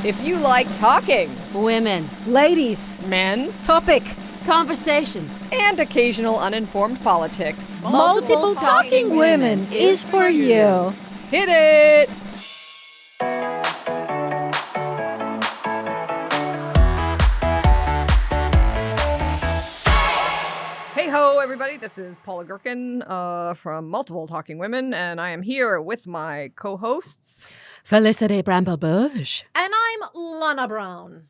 If you like talking, Women. Ladies, men, topic, Conversations. and occasional uninformed politics, multiple talking women is for you. Hit it! Hey ho, everybody. This is Paula Gherkin from Multiple Talking Women, and I am here with my co-hosts. Felicity Bramble-Bush. And I'm Lana Brown.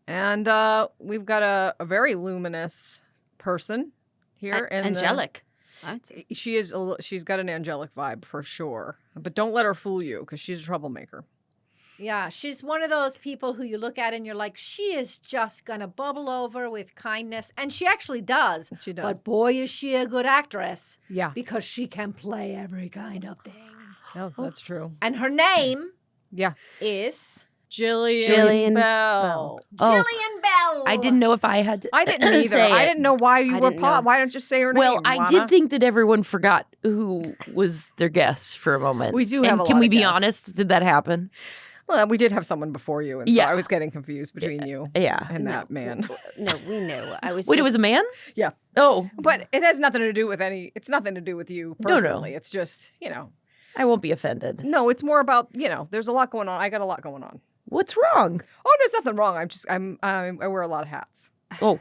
And we've got a very luminous person here. Angelic. She's got an angelic vibe for sure. But don't let her fool you, because she's a troublemaker. Yeah, she's one of those people who you look at and you're like, she is just going to bubble over with kindness. And she actually does. She does. But boy, is she a good actress. Yeah. Because she can play every kind of thing. Oh, that's true. And her name Yeah. is Jillian Bell. Jillian Bell. I didn't know if I had to. I didn't either. say I it. didn't know why you I were didn't know. Why don't you say her Well, name? I Lana? did think that everyone forgot who was their guest for a moment. We do have And a can lot we of be guests. honest? Did that happen? Well, we did have someone before you, and so Yeah. I was getting confused between you Yeah. and that man. No, we knew. I was Wait, it just- was a man? Yeah. Oh, But it has nothing to do with it's nothing to do with you No, no. personally. It's just, I won't be offended. no, it's more about, there's a lot going on. I got a lot going on. What's wrong? Oh, there's nothing wrong. I wear a lot of hats. Oh,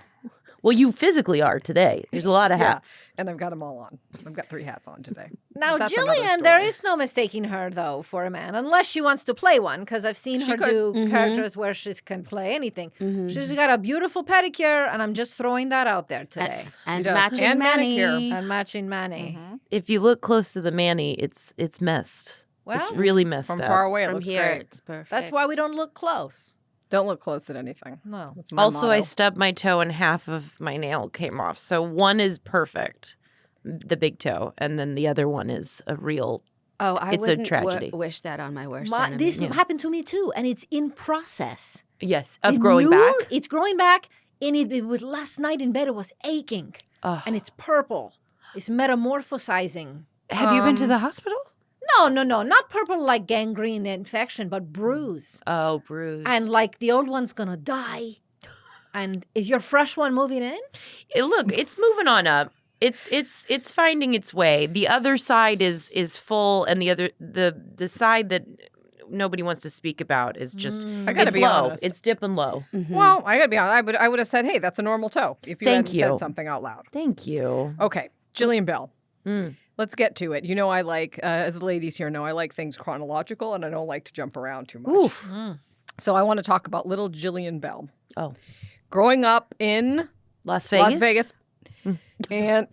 well, you physically are today. There's a lot of Yeah, hats. and I've got them all on. I've got 3 hats on today. Now, But that's another Jillian, there story. is no mistaking her, though, for a man, unless she wants to play one, because I've seen She her could. do characters where she can play anything. Mhm. She's got a beautiful pedicure, and I'm just throwing that out there today. And does. matching And Manny. manicure. And matching Manny. If you look close to the Manny, it's messed. Well, It's really messed From up. far away, it From looks here, great. it's perfect. that's why we don't look close. Don't look close at anything. No. That's my Also, I motto. stubbed my toe and half of my nail came off. So one is perfect, the big toe, and then the other one is a real. Oh, I It's a wouldn't tragedy. wish that on my worst enemy. This Yeah. happened to me, too, and it's in process. Yes, of It's growing new, back. It's growing back, and it was last night in bed, it was aching, Ugh. and it's purple. It's metamorphosizing. Have you been to the hospital? No, not purple like gangrene infection, but bruise. Oh, bruise. And like the old one's gonna die. And is your fresh one moving in? Look, it's moving on up. It's finding its way. The other side is full, and the side that nobody wants to speak about is just I gotta it's be low. honest. It's dipping low. Mhm. Well, I gotta be honest. I would have said, hey, that's a normal toe if you Thank hadn't you. said something out loud. Thank you. Okay, Jillian Bell. Mm. Let's get to it. I like, as the ladies here know, I like things chronological, and I don't like to jump around too much. Oof. So I want to talk about little Jillian Bell. Oh, Growing up in Las Vegas. Las Vegas. And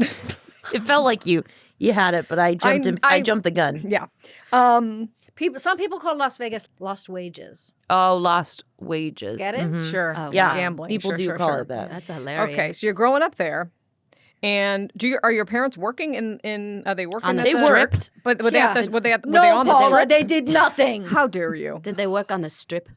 It felt like you had it, but I jumped. I jumped the gun. yeah. Some people call Las Vegas lost wages. Oh, lost wages. Get it? Mhm. Sure. Oh, It's Yeah, gambling. people Sure, do sure, call sure. it that. That's hilarious. Okay, so you're growing up there. And are your parents working are they working On the at They worked. But Yeah. they on No, the Paula, strip? they did nothing. How dare you? Did they work on the strip?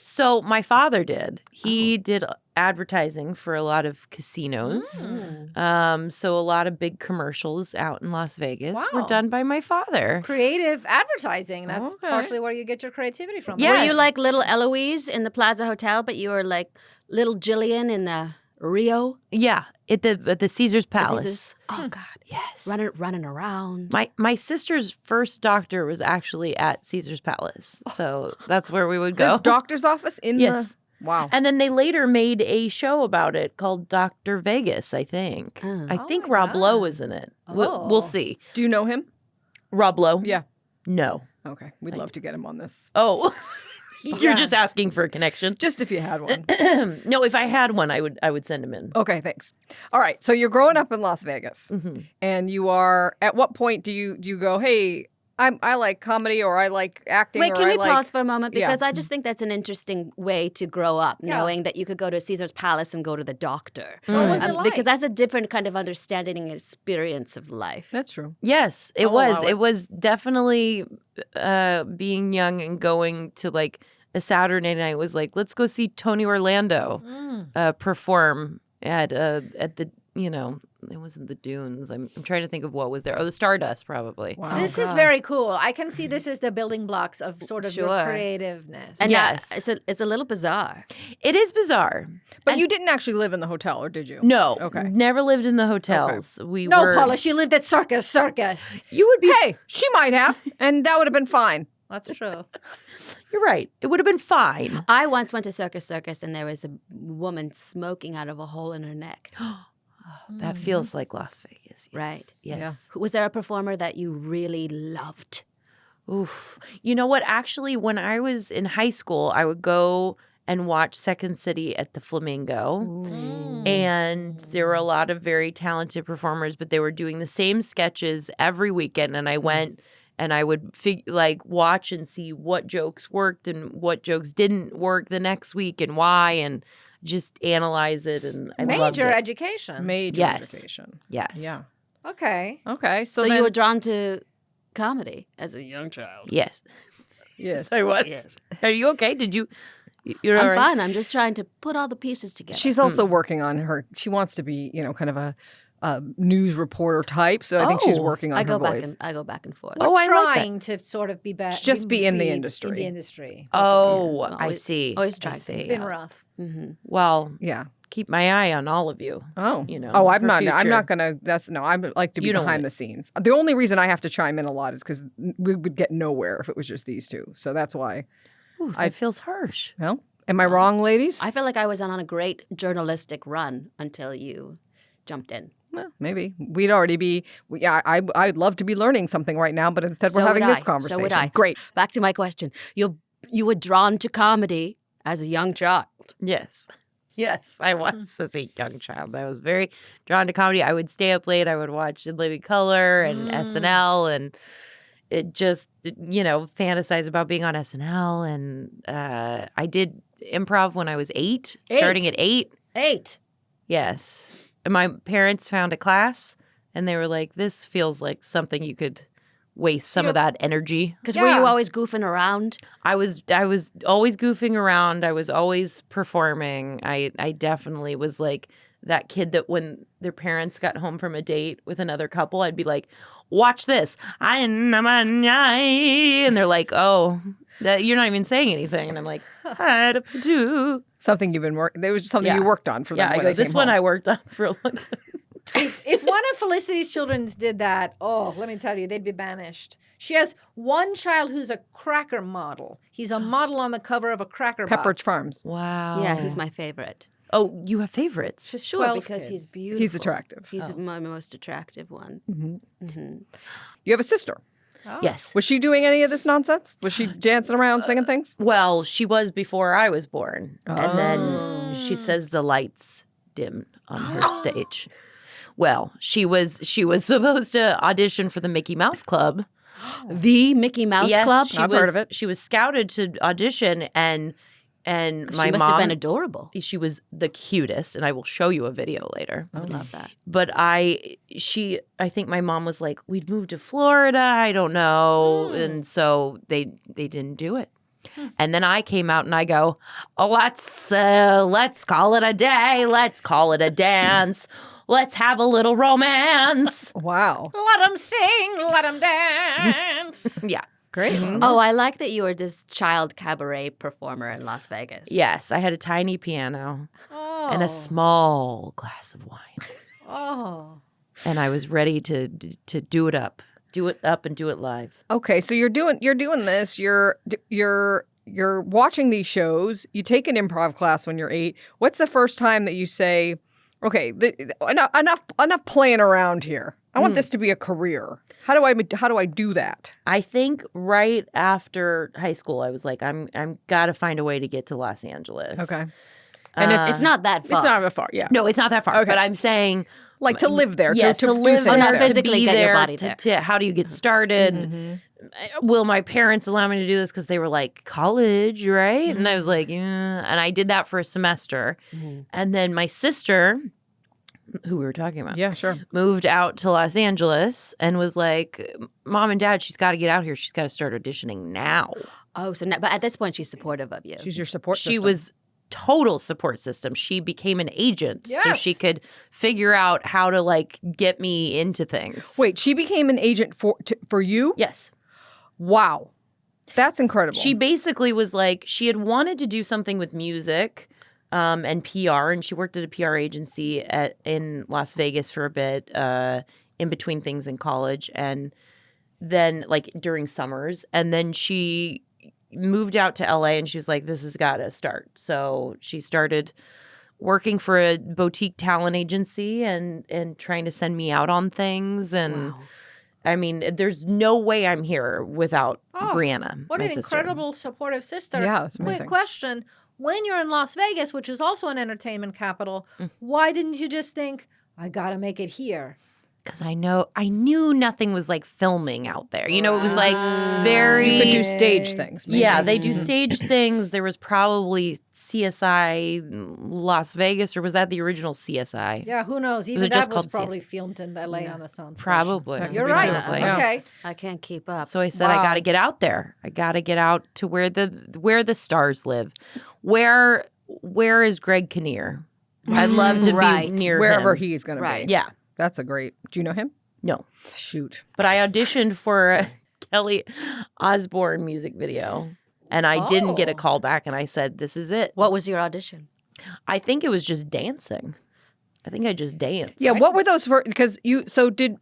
So my father did. He did advertising for a lot of casinos. So a lot of big commercials out in Las Vegas were Wow. done by my father. Creative advertising. That's Okay. partially where you get your creativity from. Yeah. Were you Yes. like little Eloise in the Plaza Hotel, but you were like little Jillian in the Rio? Yeah, at the Caesar's The Palace. Caesars? Oh, God. Yes. Running around. My sister's first doctor was actually at Caesar's Palace, so that's where we would There's go. doctor's office in Yes. the... Wow. And then they later made a show about it called Dr. Vegas, I think. Oh. I Oh think my Rob Lowe God. is in it. Oh. We'll see. Do you know him? Rob Lowe? Yeah. No. Okay. We'd love to get him on this. Oh, Yeah. you're just asking for a connection. Just if you had one. No, if I had one, I would send him in. Okay, thanks. All right. So you're growing up in Las Vegas. Mhm. And you are... At what point do you go, hey, I like comedy, or I like acting, Wait, or can I we like... pause for a moment? Yeah. Because I just think that's an interesting way to grow up, Yeah. knowing that you could go to Caesar's Palace and go to the doctor. What was it like? Because that's a different kind of understanding and experience of life. That's true. Yes, it I'll was. allow it. It was definitely being young and going to like a Saturday night was like, let's go see Tony Orlando perform at the It wasn't the dunes. I'm trying to think of what was there. Oh, the Stardust, probably. Wow. This is very cool. I can see this as the building blocks of sort of your Sure. creativeness. And Yes. it's a little bizarre. It is bizarre. But you didn't actually live in the hotel, or did you? No. Okay. Never lived in the hotels. We no, were. Paula, she lived at Circus. You would be. Hey, she might have, and that would have been fine. That's true. You're right. It would have been fine. I once went to Circus and there was a woman smoking out of a hole in her neck. That feels like Las Vegas. Yes. Right. Yes. Was there a performer that you really loved? Oof. You know what? Actually, when I was in high school, I would go and watch Second City at the Flamingo. And there were a lot of very talented performers, but they were doing the same sketches every weekend. And I went and I would watch and see what jokes worked and what jokes didn't work the next week and why, and just analyze it. And I loved Major it. education. Major Yes. education. Yes. Yeah. Okay. Okay. So then, you were drawn to comedy as a young child. Yes. yes. I was. Yes. Are you okay? You're all I'm right? fine. I'm just trying to put all the pieces together. She's also working on her. She wants to be, kind of a news reporter type. So I think she's Oh, working on I her go back voice. and I go back and forth. Oh, I like that. Trying to sort of be better. Just be in the industry. In the industry. Oh, Yes. I see. Always I trying to see. It's been rough. Mm-hmm. Well, Yeah. keep my eye on all of you. Oh. You know, Oh, I'm for not. I'm future. not gonna. I like to be You don't behind want the scenes. The only reason I have to chime in a lot is because we would get nowhere if it was just these two. So that's why. Ooh, that feels harsh. Well, am I wrong, ladies? I feel like I was on a great journalistic run until you jumped in. Well, maybe we'd already be. I'd love to be learning something right now, but instead So we're having would this I. conversation. So would I. Great. Back to my question. You were drawn to comedy as a young child. Yes. Yes, I was as a young child. I was very drawn to comedy. I would stay up late. I would watch In Living Color and SNL, and it just, fantasize about being on SNL. And I did improv when I was 8, starting at 8. 8. Yes. And my parents found a class, and they were like, this feels like something you could waste some of that energy. Because were you always goofing around? I was always goofing around. I was always performing. I definitely was like that kid that when their parents got home from a date with another couple, I'd be like, watch this. And they're like, oh, that you're not even saying anything. And I'm like, Something you've been working. It was just something Yeah. you worked on for them. yeah, I when go, they this came one home. I worked on for a long time. If one of Felicity's children did that, let me tell you, they'd be banished. She has one child who's a cracker model. He's a model on the cover of a cracker Pepperidge box. Farms. Wow. Yeah, he's my favorite. Oh, you have favorites? She's Sure, 12 because he's kids. beautiful. He's attractive. He's my most attractive one. You have a sister. Oh. Yes. Was she doing any of this nonsense? Was she dancing around, singing things? Well, she was before I was born. And then she says the lights dimmed on her stage. Well, she was supposed to audition for the Mickey Mouse Club. The Mickey Mouse Yes, Club? she I've was, heard of it. She was scouted to audition, and my She must mom have been adorable. she was the cutest, and I will show you a video later. I would love that. But I think my mom was like, we'd moved to Florida, I don't know, and so they didn't do it. And then I came out and I go, oh, let's call it a day, let's call it a dance, let's have a little romance. Wow. Let them sing, let them dance. Yeah. Great. Oh, I like that you were this child cabaret performer in Las Vegas. Yes, I had a tiny piano Oh. and a small glass of wine, Oh. and I was ready to do it up and do it live. Okay, so you're doing this. You're watching these shows. You take an improv class when you're 8. What's the first time that you say, okay, enough playing around here. I want this to be a career. How do I do that? I think right after high school, I was like, I'm got to find a way to get to Los Angeles. Okay. And It's not that far. It's not that far. Yeah. No, it's not that far. Okay. But I'm saying, Like to live there. yes, to to do live things there, not there. physically to be get your there, body to, there. to how do you get started? Will my parents allow me to do this? Because they were like, college, right? And I was like, yeah. And I did that for a semester. And then my sister, who we were talking about, Yeah, sure. moved out to Los Angeles and was like, Mom and Dad, she's got to get out here. She's got to start auditioning now. Oh, so now, but at this point, she's supportive of you. She's your support She system. was total support system. She became an agent so Yes. she could figure out how to like get me into things. Wait, she became an agent for you? Yes. Wow. That's incredible. She basically was like, she had wanted to do something with music and PR, and she worked at a PR agency in Las Vegas for a bit in between things in college, and then like during summers. And then she moved out to LA, and she was like, this has got to start. So she started working for a boutique talent agency and trying to send me out on things. And Wow. I mean, there's no way I'm here without Oh, Brianna, What my an sister. incredible supportive sister. Yeah, that's Quick amazing. question. When you're in Las Vegas, which is also an entertainment capital, why didn't you just think, I got to make it here? Because I knew nothing was like filming out there. You know, it was like very. You could do stage things. Maybe. Yeah, they do stage things. There was probably CSI Las Vegas, or was that the original CSI? Yeah, who knows? Was Even it just that was called probably CSI? filmed in LA on a soundstage. Probably. That could You're be right. totally. Yeah. Okay. I can't keep up. So I said, I Wow. got to get out there. I got to get out to where the stars live. Where is Greg Kinnear? I'd love to Right. be near Wherever him. he's going Right. to be. Yeah, That's a great. Do you know him? no. Shoot. But I auditioned for a Kelly Osbourne music video, and I didn't get a Oh. call back. And I said, "This is it." What was your audition? I think it was just dancing. I think I just danced. Yeah. What were those for? Because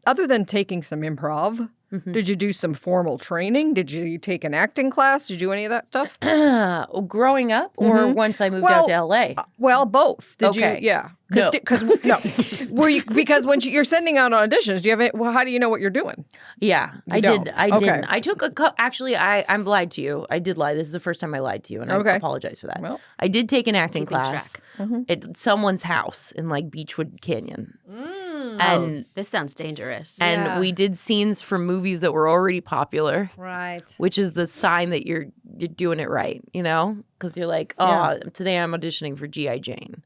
other than taking some improv, did you do some formal training? Did you take an acting class? Did you do any of that stuff? Growing up, or once I moved out to LA. Well, both. Did Okay. you? Yeah. No. Because no. Were you? Because when you're sending out auditions, do you have it? Well, how do you know what you're doing? Yeah, I don't. did. I Okay. didn't. I took actually, I'm lied to you. I did lie. This is the first time I lied to you, and I Okay. apologize for that. Well. I did take an acting Keeping class track. at someone's house in like Beechwood Canyon, Mm, and This sounds dangerous. Yeah. we did scenes from movies that were already popular, right. which is the sign that you're doing it right, you know? Because you're like, oh, Yeah. today I'm auditioning for G.I. Jane,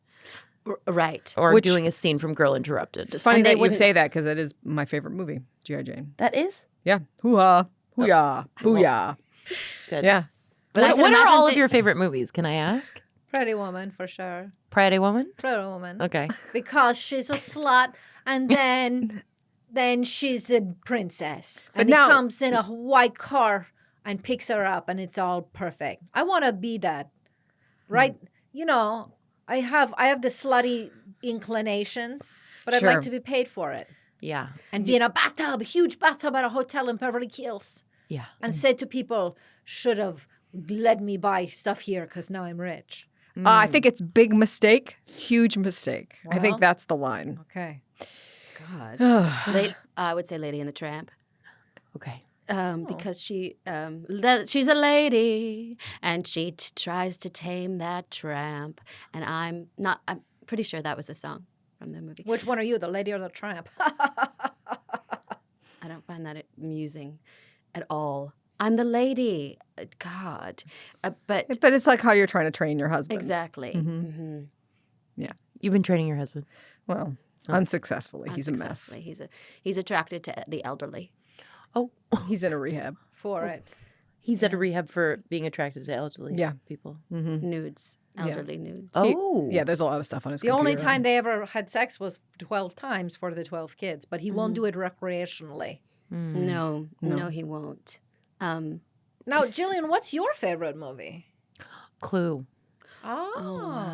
Right. or Which- doing a scene from Girl Interrupted. It's funny And they that you wouldn't- say that because it is my favorite movie, G.I. Jane. That is Yeah. Hoo-ha. Hoo-yah. Booyah. good. Yeah. But I What, can what are imagine all of that- your favorite movies? Can I ask? Pretty Woman, for sure. Pretty Woman. Pretty Woman. Okay. Because she's a slut, and then she's a princess. But And now- he comes in a white car and picks her up, and it's all perfect. I want to be that, right? You know, I have the slutty inclinations, but I'd Sure. like to be paid for it. Yeah. And be in a bathtub, a huge bathtub at a hotel in Beverly Hills, Yeah. and say to people, should have let me buy stuff here because now I'm rich. I think it's big mistake, huge mistake. I Well. think that's the line. Okay. God. yeah. I would say Lady and the Tramp. Okay. Because she's a lady and she tries to tame that tramp. And I'm pretty sure that was a song from the movie. Which one are you, the lady or the tramp? I don't find that amusing at all. I'm the lady. God. But But it's like how you're trying to train your husband. exactly. Mhm. Mhm. You've been training your husband. Well, unsuccessfully. He's a mess. Unsuccessfully. He's attracted to the elderly. Oh, He's in a rehab. For it. he's at a rehab for being attracted to elderly Yeah. people. Mm-hmm. Nudes. Elderly nudes. Oh, Yeah, there's a lot of stuff on his The only computer. time they ever had sex was 12 times for the 12 kids, but he won't do it recreationally. No, no, he won't. Now, Jillian, what's your favorite movie? Clue. Oh,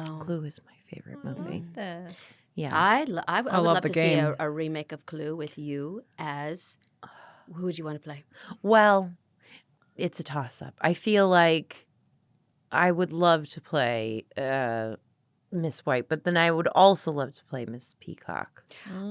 wow. Clue is my favorite I movie. like this. Yeah. I would love love the to see game. a remake of Clue with you as who would you want to play? Well, it's a toss up. I feel like I would love to play Miss White, but then I would also love to play Miss Peacock.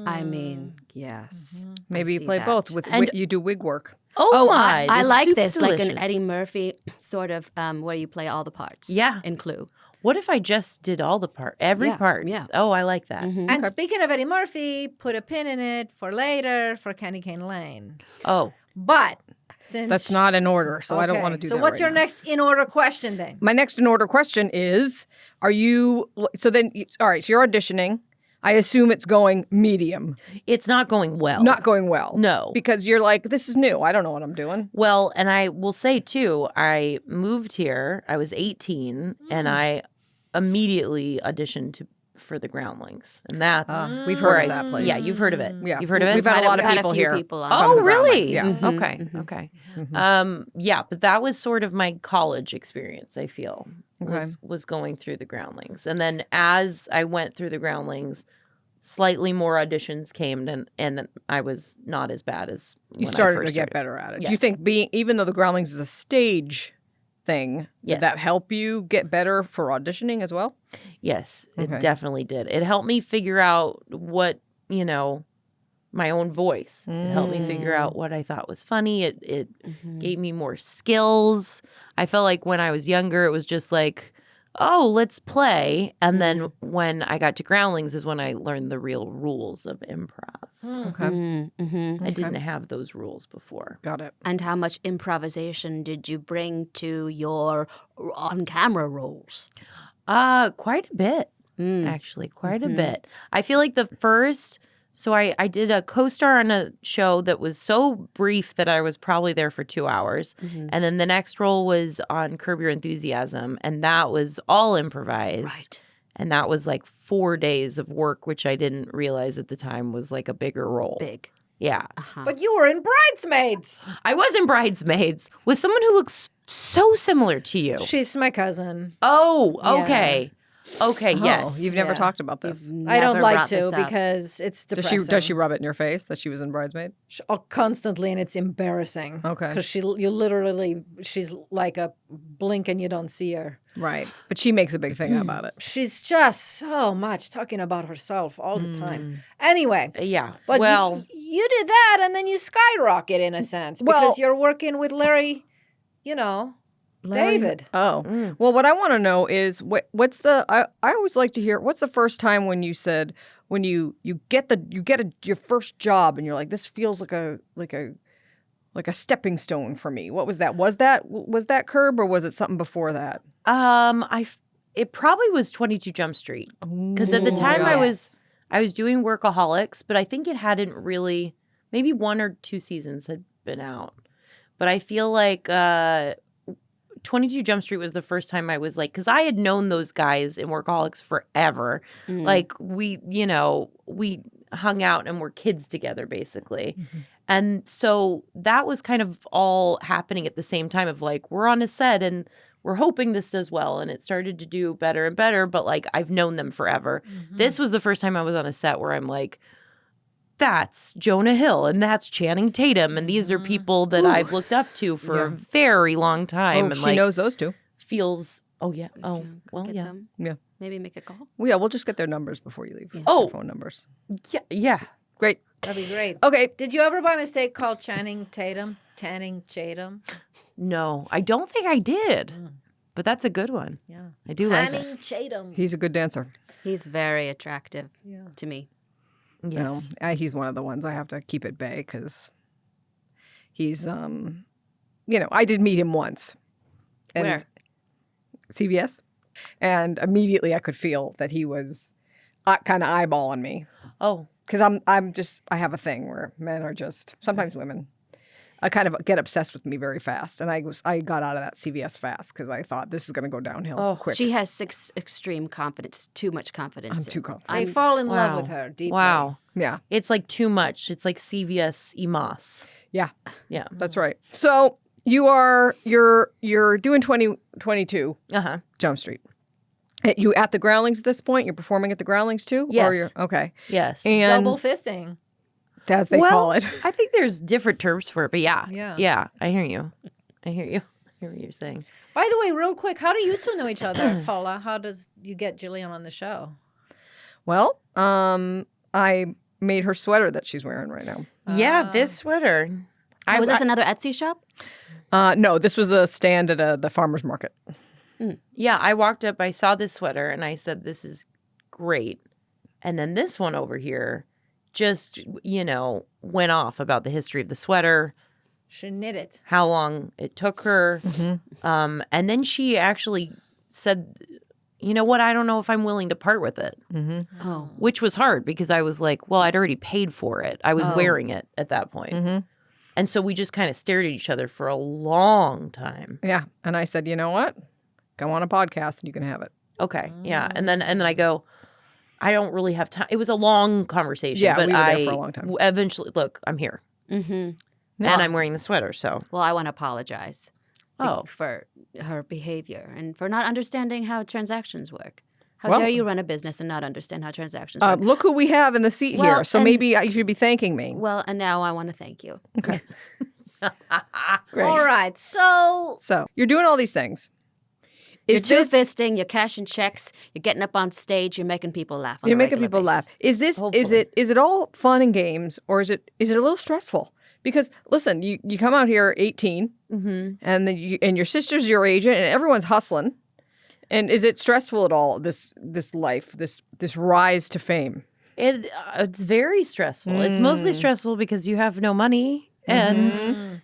I mean, yes. Maybe you see play that. both. And- You do wig work. Oh, my! I the like soup's this, like an delicious. Eddie Murphy sort of where you play all the parts. Yeah. in Clue. What if I just did all the every Yeah, part? yeah. Oh, I like that. Mhm. And speaking of Eddie Murphy, put a pin in it for later for Candy Cane Lane. Oh, But since That's not in order, so I don't Okay, want to do so that. what's right your now. next in order question then? My next in order question is: Are you? So then, all right. So you're auditioning. I assume it's going medium, it's not going well. not going well. No. because you're like, this is new. I don't know what I'm doing. Well, and I will say too, I moved here. I was 18, and I immediately auditioned for the Groundlings, and that's We've where heard of that place. Yeah, you've heard of it. Yeah. you've heard of it. We've had a lot of We've had people a few here. people on. Oh, the really? Groundlings, yeah. Okay. Mhm. Yeah, but that was sort of my college experience, I feel, Okay. was going through the Groundlings. And then as I went through the Groundlings, slightly more auditions came, and I was not as bad as You when I started first to get started. better at it. Do you Yes. think even though the Groundlings is a stage thing, Yes. did that help you get better for auditioning as well? Yes, it Okay. definitely did. It helped me figure out what, my own voice. It helped me figure out what I thought was funny. It gave me more skills. I felt like when I was younger, it was just like, oh, let's play. And then when I got to Groundlings is when I learned the real rules of improv. Okay. I didn't have those rules before. Got it. And how much improvisation did you bring to your on-camera roles? Quite a bit. Actually, quite a bit. I feel like the first, so I did a co-star on a show that was so brief that I was probably there for 2 hours. And then the next role was on Curb Your Enthusiasm, and that was all improvised. Right. And that was like 4 days of work, which I didn't realize at the time was like a bigger role. Big. Yeah. Uh-huh. But you were in Bridesmaids. I was in Bridesmaids with someone who looks so similar to you. She's my cousin. Oh, Yeah. okay. Okay, Oh, yes. you've never Yeah. talked about this. I don't Never like brought this to up. because it's Does depressing. she rub it in your face that she was in Bridesmaid? Oh, constantly, and it's embarrassing. Okay. Because she's like a blink and you don't see her. Right. But she makes a big thing about it. She's just so much talking about herself all the time. Anyway, Yeah. but well, you did that, and then you skyrocket in a sense because Well- you're working with Larry, David. Oh. Well, what I want to know is what's the I always like to hear what's the first time when you said when you get your first job and you're like this feels like a stepping stone for me. What was that? Was that Curb or was it something before that? it probably was 22 Jump Street because at the time I was doing Workaholics, but I think it hadn't really, maybe 1 or 2 seasons had been out. But I feel like 22 Jump Street was the first time I was like, because I had known those guys in Workaholics forever. Like we hung out and were kids together basically. And so that was kind of all happening at the same time of like, we're on a set and we're hoping this does well. And it started to do better and better, but like I've known them forever. This was the first time I was on a set where I'm like, that's Jonah Hill and that's Channing Tatum. And these are people that I've looked up to for a very long time. Oh, and she like knows those two. feels, oh yeah. Oh, well, Get yeah. them. Yeah. Maybe make a call. Well, yeah, we'll just get their numbers before you leave. Oh. Their phone numbers. Yeah. Yeah. Great. That'd be great. Okay. Did you ever by mistake call Channing Tatum? No, I don't think I did. But that's a good one. Yeah. I do like it. Channing Tatum. He's a good dancer. He's very attractive Yeah. to me. Yes. He's one of the ones I have to keep at bay because he's, I did meet him once. And Where? CBS. And immediately I could feel that he was kind of eyeballing me. Oh, Because I have a thing where men are just, sometimes women, I kind of get obsessed with me very fast. And I got out of that CVS fast because I thought this is going to go downhill quick. She has extreme confidence, too much confidence. I'm too confident. They fall in love wow. with her deeply. wow. Yeah, It's like too much. It's like CVS EMOS. yeah, Yeah. that's right. So you're doing 2022 Uh-huh. Jump Street. You at the Groundlings at this point? You're performing at the Groundlings too? Yes. Or you're, okay. Yes. And Double fisting. as they call it. I think there's different terms for it, but yeah. Yeah. Yeah. I hear you. I hear what you're saying. By the way, real quick, how do you two know each other, Paula? How does you get Jillian on the show? Well, I made her sweater that she's wearing right now. Yeah, this sweater. Was this another Etsy shop? No, this was a stand at the farmer's market. Yeah, I walked up, I saw this sweater, and I said, this is great. And then this one over here just, went off about the history of the sweater, She knit it. how long it took her. Mm-hmm. And then she actually said, you know what, I don't know if I'm willing to part with it, Mm-hmm. Oh. which was hard because I was like, well, I'd already paid for it. I was wearing it at that point. Mm-hmm. And so we just kind of stared at each other for a long time. Yeah. And I said, you know what? Go on a podcast and you can have it. Okay. Yeah. And then I go, I don't really have time. It was a long conversation. Yeah, but we were there for a long time. Eventually, look, I'm here. Mm-hmm. And I'm wearing the sweater, so. Well, I want to apologize Oh. for her behavior and for not understanding how transactions work. How Well- dare you run a business and not understand how transactions work? Look who we have in the seat Well, here. So and- maybe you should be thanking me. Well, and now I want to thank you. Okay. Great. All right. So So you're doing all these things. You're Is this- two-fisting, you're cashing checks, you're getting up on stage, you're making people laugh. On You're a making regular people laugh. basis. Is this Hopefully. is it all fun and games, or is it a little stressful? Because listen, you come out here 18, Mm-hmm. and then and your sister's your age, and everyone's hustling. And is it stressful at all? This life, this rise to fame. It's very stressful. It's mostly stressful because you have no money and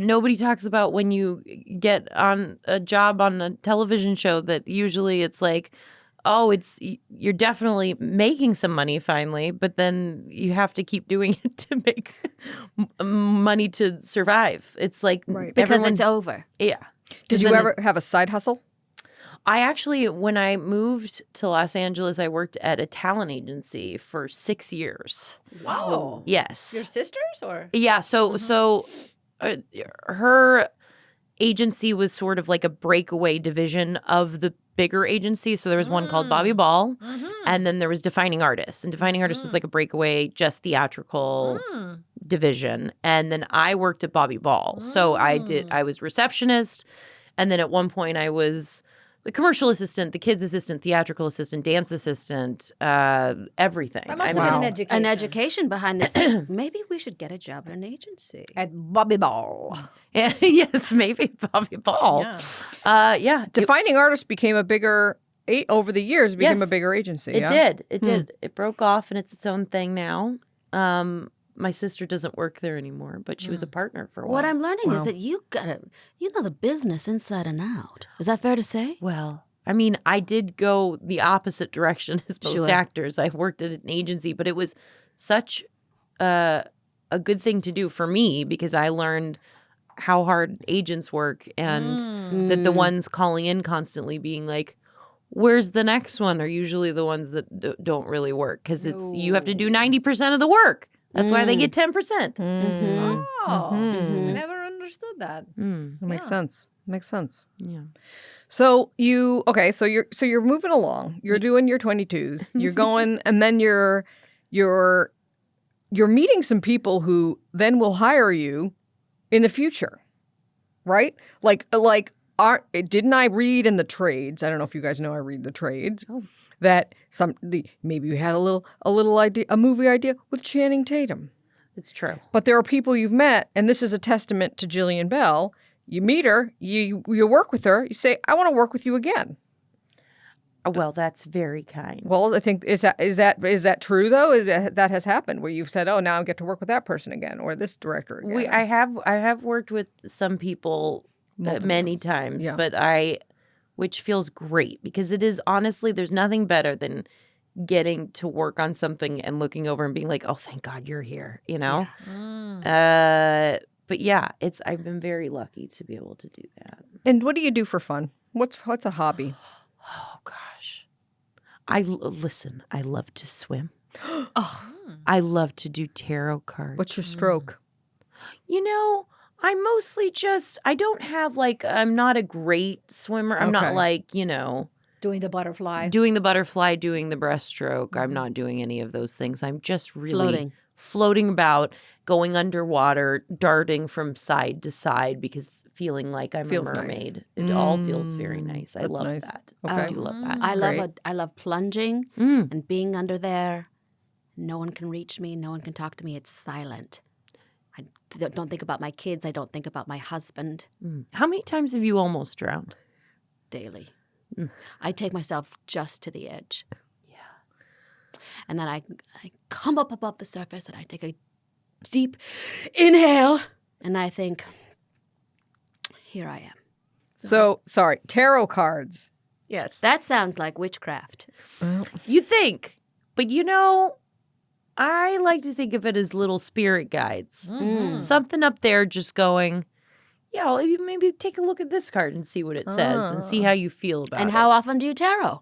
nobody talks about when you get on a job on a television show that usually it's like, oh, you're definitely making some money finally, but then you have to keep doing it to make money to survive. It's like Because it's over. yeah. Did you then ever have a side hustle? I actually, when I moved to Los Angeles, I worked at a talent agency for 6 years. wow. Yes. Your sisters or Yeah. So her agency was sort of like a breakaway division of the bigger agency. So there was one called Bobby Ball, and then there was Defining Artists. And Defining Artists was like a breakaway, just theatrical division. And then I worked at Bobby Ball. So I was receptionist. And then at one point I was the commercial assistant, the kids assistant, theatrical assistant, dance assistant, everything. That must I have mean, been an education. An education behind this. Maybe we should get a job at an agency. At Bobby Ball. yes, maybe Bobby Ball. Yeah. Yeah. Defining Artists became a bigger over the years. Became Yes. a bigger agency. It yeah? did. It did. It broke off and it's its own thing now. My sister doesn't work there anymore, but she was a partner for a while. What I'm learning is Wow. that you know the business inside and out. Is that fair to say? Well, I mean, I did go the opposite direction as most Sure. actors. I worked at an agency, but it was such a good thing to do for me because I learned how hard agents work and that the ones calling in constantly being like, where's the next one are usually the ones that don't really work because you have to do 90% of the work. That's why they get 10%. Mm. Oh, Mhm. I never understood that. That makes sense. Makes sense. Yeah. So you're moving along. You're doing your 22s. You're going, and then you're meeting some people who then will hire you in the future, right? Didn't I read in the trades? I don't know if you guys know I read the trades. Oh. That maybe you had a little idea, a movie idea with Channing Tatum. It's true. But there are people you've met, and this is a testament to Jillian Bell. You meet her, you work with her, you say, I want to work with you again. Well, that's very kind. Well, I think is that true though? Is that has happened where you've said, oh, now I get to work with that person again or this director again? I have worked with some people many times, Yeah. but which feels great because it is honestly, there's nothing better than getting to work on something and looking over and being like, oh, thank God you're here, you know? But yeah, I've been very lucky to be able to do that. And what do you do for fun? What's a hobby? Oh gosh. Listen, I love to swim. Oh, I love to do tarot cards. What's your stroke? You know, I'm mostly I don't have I'm not a great swimmer. I'm not Okay. Doing the butterfly. Doing the butterfly, doing the breaststroke. I'm not doing any of those things. I'm just really floating about, going underwater, darting from side to side because feeling like I'm Feels a nice. mermaid. It all feels very nice. I That's love nice. that. Okay. I do love that. I love plunging Mm. and being under there. No one can reach me. No one can talk to me. It's silent. I don't think about my kids. I don't think about my husband Mm. How many times have you almost drowned? daily. Mm. I take myself just to the edge. Yeah. And then I come up above the surface and I take a deep inhale and I think, here I am. So sorry, tarot cards. Yes. That sounds like witchcraft. You think, but I like to think of it as little spirit guides. Something up there just going, yeah, well, maybe take a look at this card and see what it says and see how you feel about it. And how often do you tarot?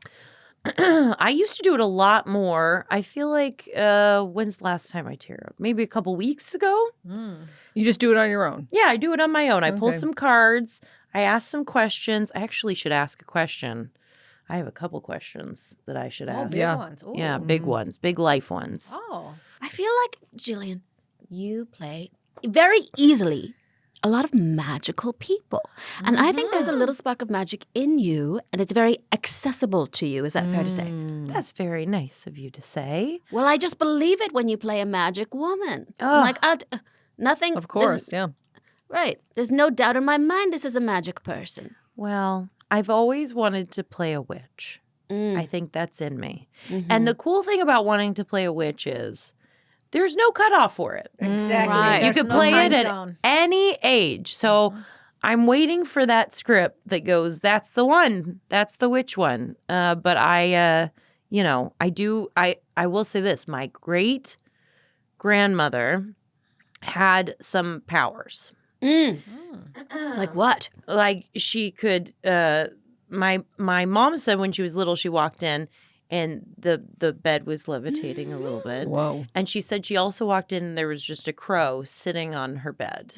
I used to do it a lot more. I feel like when's the last time I taroted? Maybe a couple weeks ago. You just do it on your own. Yeah, I do it on my own. I pull Okay. some cards. I ask some questions. I actually should ask a question. I have a couple questions that I should Oh, ask. big Yeah. ones. Ooh. Yeah, big ones, big life ones. Oh. I feel like, Jillian, you play very easily a lot of magical people. And I think there's a little spark of magic in you, and it's very accessible to you. Is that fair to say? That's very nice of you to say. Well, I just believe it when you play a magic woman. I'm Oh. like, nothing. Of course, yeah. Right. There's no doubt in my mind this is a magic person. Well, I've always wanted to play a witch. I think that's in me. And the cool thing about wanting to play a witch is there's no cutoff for it. Exactly. Right. You There's could no play time it at zone. any age. So I'm waiting for that script that goes, that's the one. That's the witch one. But I will say this. My great grandmother had some powers. Like what? Like she could, my mom said when she was little, she walked in and the bed was levitating a little bit. Whoa. And she said she also walked in and there was just a crow sitting on her bed,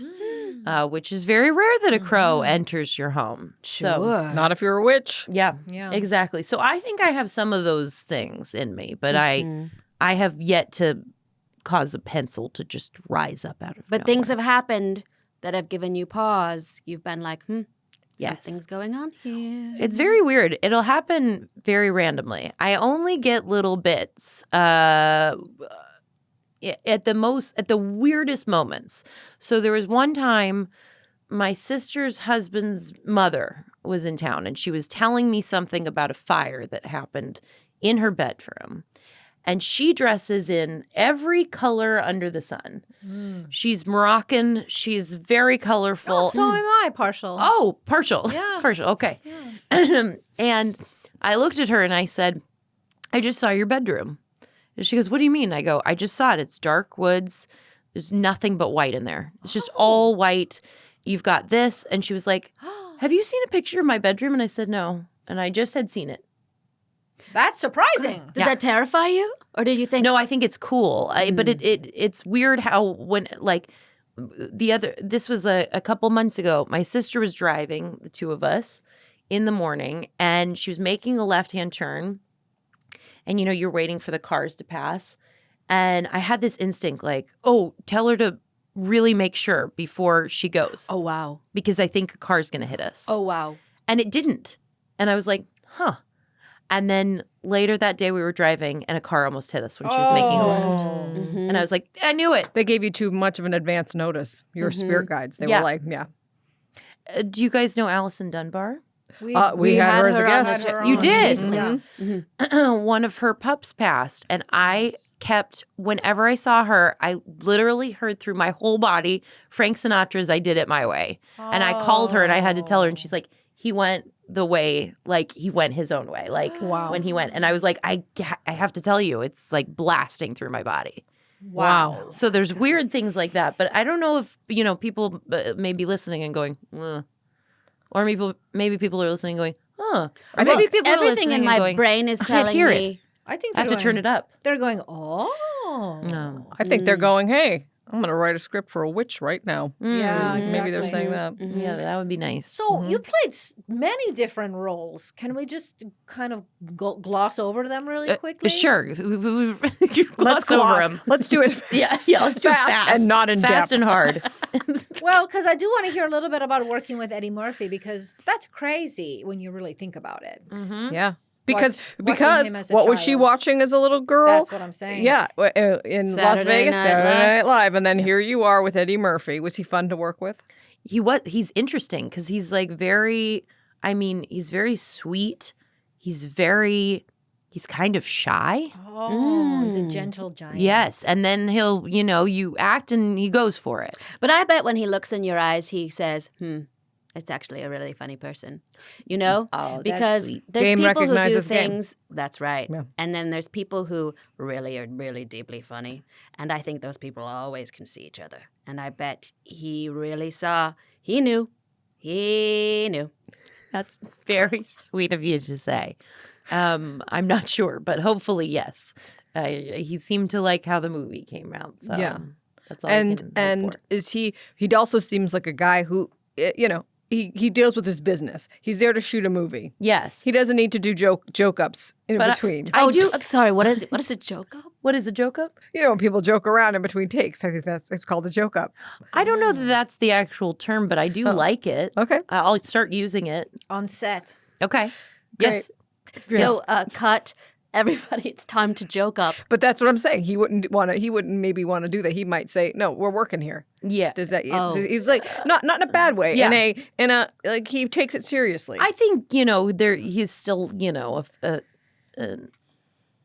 which is very rare that a crow enters your home. So, Sure. Not if you're a witch. yeah, Yeah. exactly. So I think I have some of those things in me, but I have yet to cause a pencil to just rise up out of But nowhere. things have happened that have given you pause. You've been like, Yes. something's going on here. It's very weird. It'll happen very randomly. I only get little bits at the weirdest moments. So there was one time my sister's husband's mother was in town and she was telling me something about a fire that happened in her bedroom. And she dresses in every color under the sun. She's Moroccan. She's very colorful. So am I, partial. Oh, partial. Yeah. Partial. Okay. And I looked at her and I said, I just saw your bedroom. And she goes, what do you mean? I go, I just saw it. It's dark woods. There's nothing but white in there. It's just all white. You've got this. And she was like, have you seen a picture of my bedroom? And I said, no. And I just had seen it. That's surprising. Did that terrify you? Or did you think, No, I think it's cool. But it's weird how when like this was a couple months ago. My sister was driving the two of us in the morning and she was making a left-hand turn. And you're waiting for the cars to pass. And I had this instinct like, oh, tell her to really make sure before she goes. oh, wow. Because I think a car's going to hit us. Oh, wow. And it didn't. And I was like, huh. And then later that day we were driving and a car almost hit us when she was making a left. Mm-hmm. And I was like, I knew it. They gave you too much of an advance notice. Your spirit guides. They Yeah. were like, yeah. Do you guys know Allison Dunbar? We had her as a her on guest. the- You did? recently. Yeah. One of her pups passed. And I kept, whenever I saw her, I literally heard through my whole body Frank Sinatra's I Did It My Way. And I called her and I had to tell her. And she's like, he went the way, like he went his own way, like when he went. And I was like, I have to tell you, it's like blasting through my body. Wow. So there's weird things like that. But I don't know if, people may be listening and going, ugh. Or maybe people are listening and going, huh. Or maybe people are Everything listening in and my going, brain is I can't telling hear me. it. I think I have to turn it up. They're going, oh. No. I think they're going, hey, I'm going to write a script for a witch right now. Yeah, exactly. Maybe they're saying that. Yeah, that would be nice. So you played many different roles. Can we just kind of gloss over them really quickly? Sure. Let's Let's over gloss. them. Let's do it. Yeah, let's do it Fast fast and not in fast depth. and hard. Well, because I do want to hear a little bit about working with Eddie Murphy because that's crazy when you really think about it. Yeah. Because Watching him as a what was she child. watching as a little girl? That's what I'm saying. Yeah, in Las Saturday Vegas, Night Saturday Live. Night Live, and then here you are with Eddie Murphy. Was he fun to work with? He's interesting because he's like he's very sweet. He's kind of shy. Oh, he's a gentle giant. Yes. And then he'll, you act and he goes for it. But I bet when he looks in your eyes, he says, it's actually a really funny person. Oh, that's because sweet. there's Game people who do recognizes game. things. That's right. Yeah. And then there's people who really are really deeply funny. And I think those people always can see each other. And I bet he really saw, he knew. That's very sweet of you to say. I'm not sure, but hopefully, yes. He seemed to like how the movie came out. So Yeah. that's all I can hope And for. is he also seems like a guy who, he deals with his business. He's there to shoot a movie. Yes. He doesn't need to do joke ups in But between. I do. Sorry, what is it? What is a joke up? What is a joke up? When people joke around in between takes, I think it's called a joke up. I don't know that that's the actual term, but I do like it. Okay. I'll start using it. On set. Okay. Yes. So, cut. Everybody, it's time to joke up. But that's what I'm saying. He wouldn't maybe want to do that. He might say, "No, we're working here." Yeah. Does that? Oh. He's like not in a bad way. Yeah. In a like he takes it seriously. I think he's still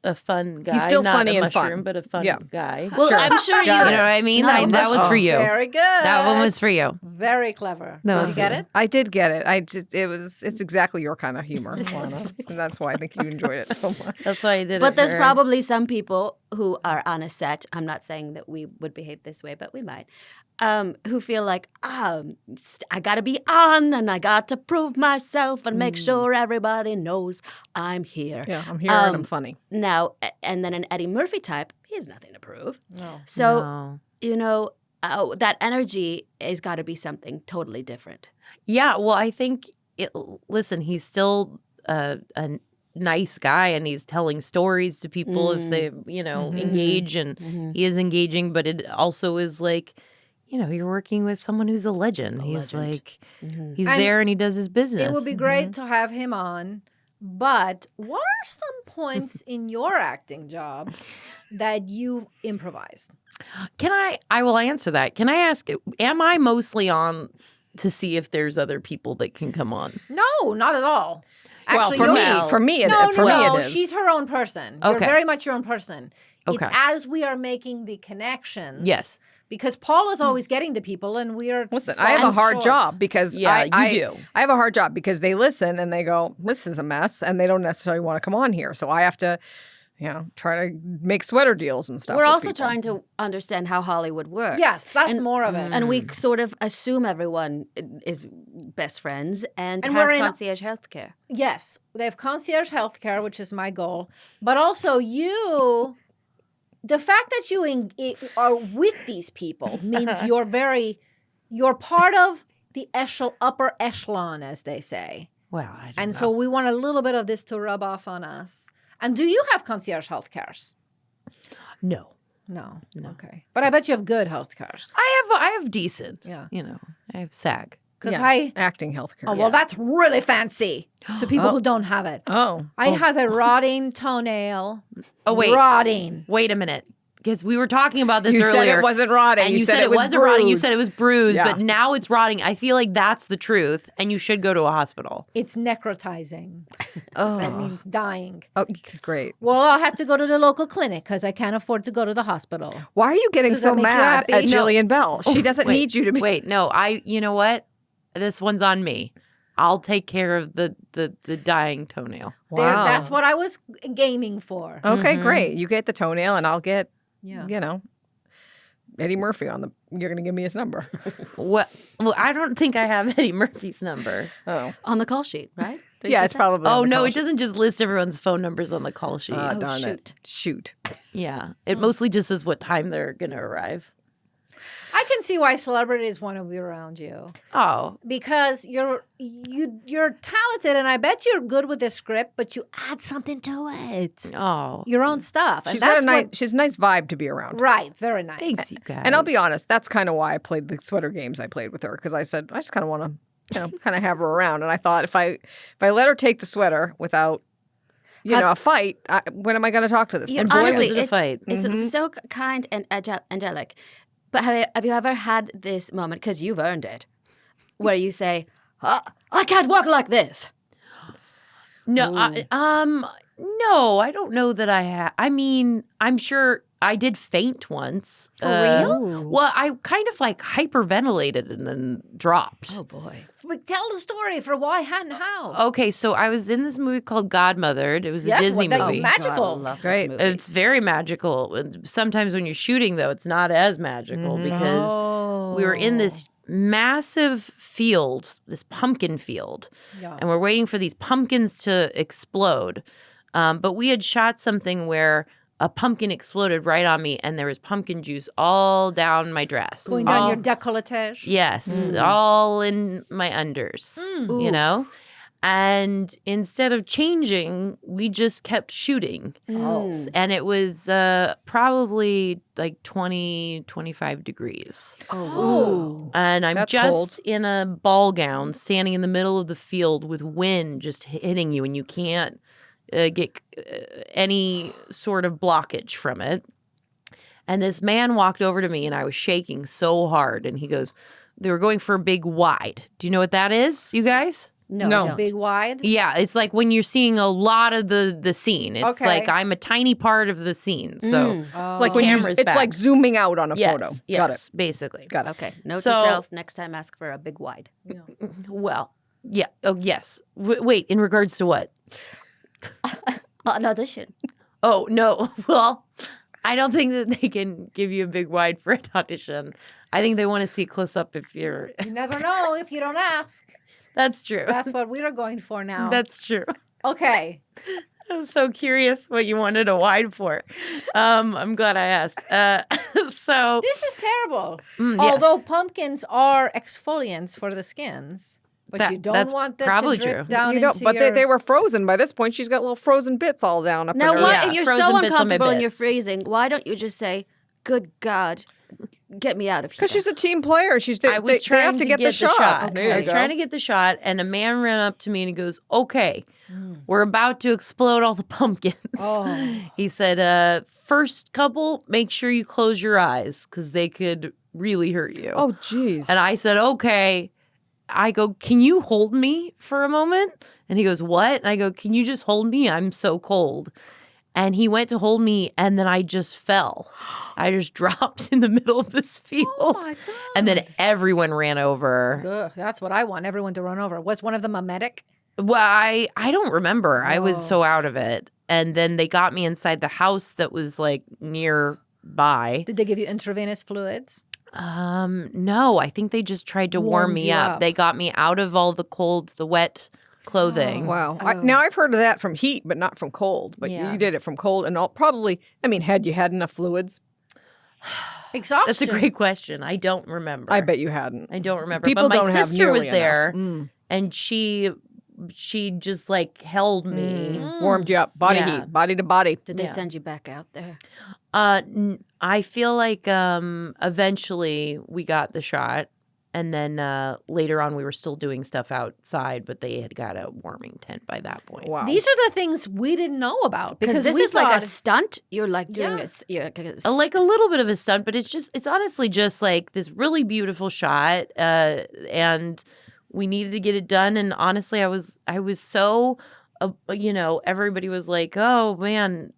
a fun guy. He's still not funny a and fun. mushroom, but a fun Yeah. guy. Well, Sure. I'm sure you. You know what I mean? No, that was for you. Very good. That one was for you. very clever. No, Did it's you get good. it? I did get it. It's exactly your kind of humor, Lana. And that's why I think you enjoyed it so much. That's why I did it. But there's for- probably some people who are on a set. I'm not saying that we would behave this way, but we might. Who feel like, I got to be on and I got to prove myself and make sure everybody knows I'm here. Yeah, I'm here and I'm funny. Now, and then an Eddie Murphy type, he has nothing to prove. No. So, No. that energy has got to be something totally different. Yeah, well, I think listen, he's still a nice guy and he's telling stories to people if they, engage, and he is engaging, but it also is like, you're working with someone who's a legend. He's legend. like, And he's there and he does his business. It would be great to have him on. But what are some points in your acting job that you improvised? Can I will answer that. Can I ask, am I mostly on to see if there's other people that can come on? No, not at all. Well, Actually, for you're- me, for me, it, no, for no, me, it is. she's her own person. You're Okay. very much your own person. Okay. It's as we are making the connections. Yes. Because Paul is always getting to people, and we are. Listen, I have a falling hard short. job because Yeah, you I do. I have a hard job because they listen and they go, "This is a mess," and they don't necessarily want to come on here. So I have to, try to make sweater deals and stuff. We're with also people. trying to understand how Hollywood works. Yes, that's And- more of it. And we sort of assume everyone is best friends and And has we're in- concierge healthcare. Yes, they have concierge healthcare, which is my goal. But also, the fact that you are with these people means you're part of the upper echelon, as they say. Well, I don't And know. so we want a little bit of this to rub off on us. And do you have concierge health cares? No. No. No. Okay. But I bet you have good health cares. I have decent. Yeah. I have SAG. Because Yeah, acting healthcare. oh, well, that's really fancy to people who don't have it. Oh, I have a rotting toenail. Oh, wait. Rotting. Wait a minute. Because we were talking about this you earlier. said it wasn't rotting. And you said it was wasn't rotting. You said it bruised. was bruised, Yeah. but now it's rotting. I feel like that's the truth, and you should go to a hospital. It's necrotizing. Oh, That means dying. oh, great. Well, I'll have to go to the local clinic because I can't afford to go to the hospital. Why are you getting Does so that make you mad happy? at No. Jillian Bell? She doesn't Wait, need you to be. Wait, no, you know what? This one's on me. I'll take care of the dying toenail. Wow. That's what I was gaming for. Okay, great. You get the toenail, and I'll get, Yeah. Eddie Murphy on the. You're going to give me his number. What? Well, I don't think I have Eddie Murphy's number. Oh, On the call sheet, right? Did yeah, you it's say? probably. Oh on the no, call it doesn't just list everyone's phone numbers on the call sheet. sheet. Oh, Darn shoot. it! Shoot. Yeah, it mostly just says what time they're gonna arrive. I can see why celebrities want to be around you Oh, because you're talented, and I bet you're good with the script, but you add something to it, oh, your own stuff, and She's got that's a nice. what, She's a nice vibe to be around. right, very nice. thanks, you guys. And I'll be honest, that's kind of why I played the sweater games I played with her because I said I just kind of want to, kind of have her around. And I thought if I let her take the sweater without, a fight, when am I going to talk to this? You- person? honestly, into the fight. It's so kind and angelic. But have you ever had this moment, because you've earned it, where you say, I can't work like this? No, no, I don't know that I have. I mean, I'm sure I did faint once. For real? Well, I kind of like hyperventilated and then dropped. Oh, boy. But tell the story for why and how. Okay, so I was in this movie called Godmothered. It was a Yes, Disney what that- movie. magical. God, I love Great. This movie. It's very magical. And sometimes when you're shooting, though, it's not as magical because we were in this massive field, this pumpkin field, Yeah. and we're waiting for these pumpkins to explode. But we had shot something where a pumpkin exploded right on me, and there was pumpkin juice all down my dress. Going down All- your décolletage. Yes, all in my unders, you know? And instead of changing, we just kept shooting. Oh. And it was probably like 20, 25 degrees. Oh. And I'm That's just cold. in a ball gown standing in the middle of the field with wind just hitting you, and you can't get any sort of blockage from it. And this man walked over to me, and I was shaking so hard. And he goes, they were going for a big wide. Do you know what that is, you guys? No, No. I don't. Big wide. Yeah, it's like when you're seeing a lot of the scene. It's Okay. like I'm a tiny part of the scene. So It's like when Camera's it's back. like zooming out on a yes, photo. yes, Got it. basically. Got it. Okay. Note So- to self: next time, ask for a big wide. Well, yeah. Oh, yes. Wait, in regards to what? An audition. Oh, no. Well, I don't think that they can give you a big wide for an audition. I think they want to see close up if you're. You never know if you don't ask. That's true. That's what we're going for now. That's true. Okay. I'm so curious what you wanted a wide for. I'm glad I asked. So, This is terrible. yeah. Although pumpkins are exfoliants for the skins, but That- you don't that's want them probably to drip true. down You don't, into but your... they were frozen by this point. She's got little frozen bits all down up Now, in her. why Yeah, if you're frozen so bits on my uncomfortable and you're bits. freezing? Why don't you just say, "Good God, get me out of here"? Because she's a team player. I was they trying have to get the shot. There I you was go. trying to get the shot, and a man ran up to me and he goes, "Okay, we're about to explode all the pumpkins." Oh. He said, "First couple, make sure you close your eyes because they could really hurt you." Oh, jeez. And I said, "Okay." I go, "Can you hold me for a moment?" And he goes, "What?" And I go, "Can you just hold me? I'm so cold." And he went to hold me, and then I just fell. I just dropped in the middle of this field. Oh my God. And then everyone ran over. Ugh, that's what I want everyone to run over. Was one of them a medic? Well, I don't remember. I was Oh. so out of it. And then they got me inside the house that was like nearby. Did they give you intravenous fluids? No, I think they just tried to warm Warmed me you up. up. They got me out of all the cold, the wet clothing. Wow. Oh. Now I've heard of that from heat, but not from cold. But Yeah. you did it from cold, and probably. I mean, had you had enough fluids? Exhaustion. That's a great question. I don't remember. I bet you hadn't. I don't remember. People but my don't have sister was nearly there, enough. Mm. and she just like held me. Warmed you up, body Yeah. heat, body to body. Did they Yeah. send you back out there? I feel like eventually we got the shot, and then later on we were still doing stuff outside, but they had got a warming tent by that point. Wow. These are the things we didn't know about Because this we is like a thought- stunt. You're like doing Yeah. it. You're Like a little bit of a stunt, but it's honestly just like this really beautiful shot, and we needed to get it done. And honestly, I was so, everybody was like, "Oh man,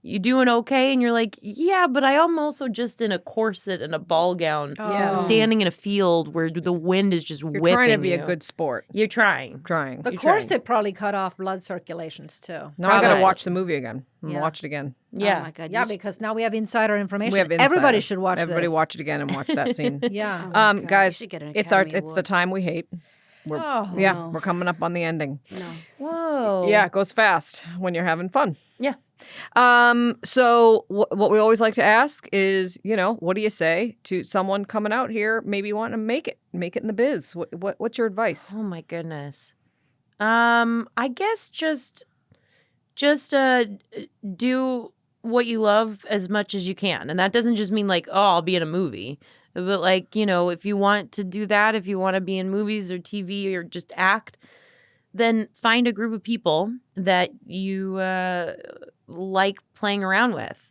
you doing okay?" And you're like, "Yeah, but I am also just in a corset and a ball gown, Yeah. standing in a field where the wind is just You're whipping trying to be you. a good sport. You're trying. Trying. The You're trying. corset probably cut off blood circulations too. Now I got to Probably. watch the movie again. I'm gonna Yeah. watch it again. Yeah. Oh my God. Yeah, you- because now we have insider information. We have Everybody insider. should watch Everybody this. watch it again and watch that scene. Yeah. Oh my God, Guys, you should get an it's Academy the Award. time we hate. Oh. Yeah, no. we're coming up on the ending. No. Whoa. Yeah, it goes fast when you're having fun. Yeah. So what we always like to ask is, what do you say to someone coming out here, maybe wanting to make it in the biz? What's your advice? Oh my goodness. I guess just do what you love as much as you can. And that doesn't just mean like, oh, I'll be in a movie. But like, if you want to do that, if you want to be in movies or TV or just act, then find a group of people that you like playing around with.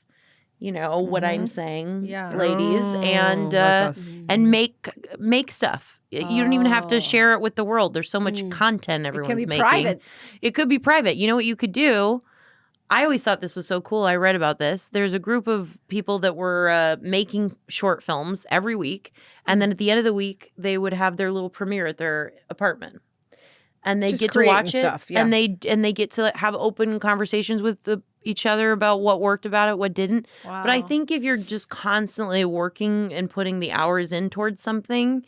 You know what I'm saying, Yeah. ladies, Oh, and like us. and make stuff. You don't even have Oh. to share it with the world. There's so much content It everyone's can be making. private. It could be private. You know what you could do? I always thought this was so cool. I read about this. There's a group of people that were making short films every week, and then at the end of the week, they would have their little premiere at their apartment, and they Just get to creating watch it, stuff, yeah. and they get to have open conversations with each other about what worked about it, what didn't. Wow. But I think if you're just constantly working and putting the hours in towards something,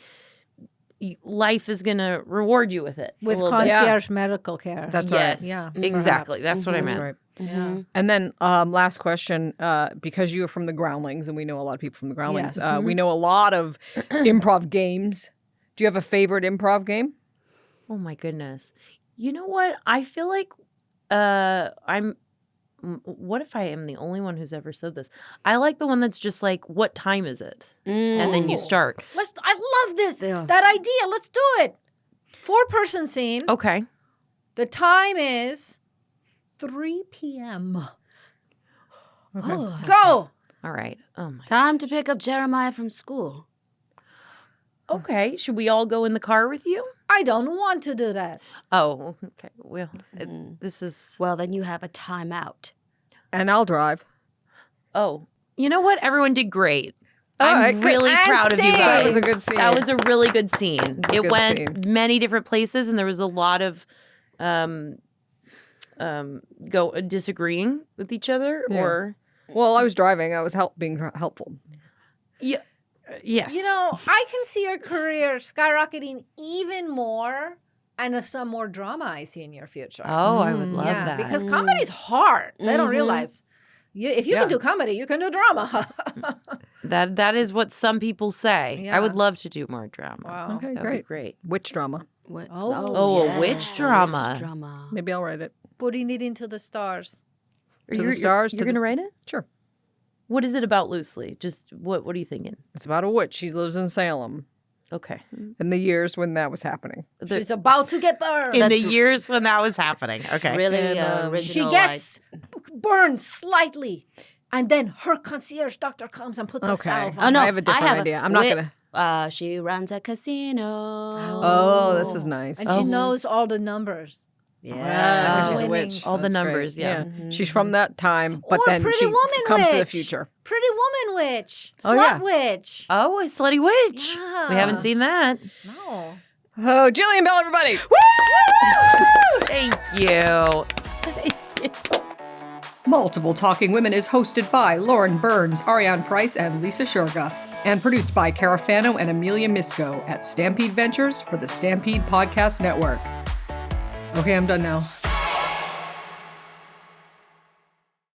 life is going to reward you with it. With a little bit. concierge medical care. That's Yes, right. Yeah, exactly. perhaps. That's what I That's meant. right. Yeah. And then last question, because you are from the Groundlings, and we know a lot of people from the Groundlings, Yes. we know a lot of improv games. Do you have a favorite improv game? Oh my goodness. You know what? I feel like what if I am the only one who's ever said this? I like the one that's just like, what time is it? And then you start. I love this. Yeah. That idea. Let's do it. 4-person scene. Okay. The time is 3 p.m. Oh, Go. All right. Oh my. time to pick up Jeremiah from school. Okay. Should we all go in the car with you? I don't want to do that. Oh, okay. Well, Mhm. this is. Well, then you have a timeout. And I'll drive. Oh, you know what? Everyone did great. All right, I'm good. really And proud of you sing. guys. That was a good scene. That was a really good scene. was a It good went scene. many different places, and there was a lot of disagreeing with each other, Yeah. or Well, I was driving. I was being helpful. yes. You know, I can see your career skyrocketing even more and some more drama I see in your future. Oh, I would Mm. love yeah, that. because comedy's hard. They don't Mhm. realize. If you Yeah. can do comedy, you can do drama. that is what some people say. I would Yeah. love to do more drama. Wow. Okay, That would be great. Witch drama. What? Oh. Oh, a witch drama. Witch drama. Maybe I'll write it. Putting it into the stars. Are To you- the stars, You're to going to the- write it? Sure. What is it about loosely? Just what are you thinking? It's about a witch. She lives in Salem Okay. in the years when that was happening. She's about to get burned. In the That's- years when that was happening. Okay. Really And, She original. gets burned slightly. And then her concierge doctor comes and puts a Okay. salve Oh on no, I have a different idea. I'm not wi- gonna. She runs a casino. Oh, this is nice. And she knows all the numbers. Yeah, Oh, she's a winning. witch. All the That's great. numbers, yeah. She's from that time, but Or then Pretty she Woman comes to the witch. future. Pretty Woman witch. Oh, Slut yeah. witch. Oh, a slutty witch. Yeah. We haven't seen that. No. Oh, Jillian Bell, everybody! Thank you. Multiple Talking Women is hosted by Lauren Burns, Ariane Price, and Lisa Shurga, and produced by Carafano and Amelia Misco at Stampede Ventures for the Stampede Podcast Network. Okay, I'm done now.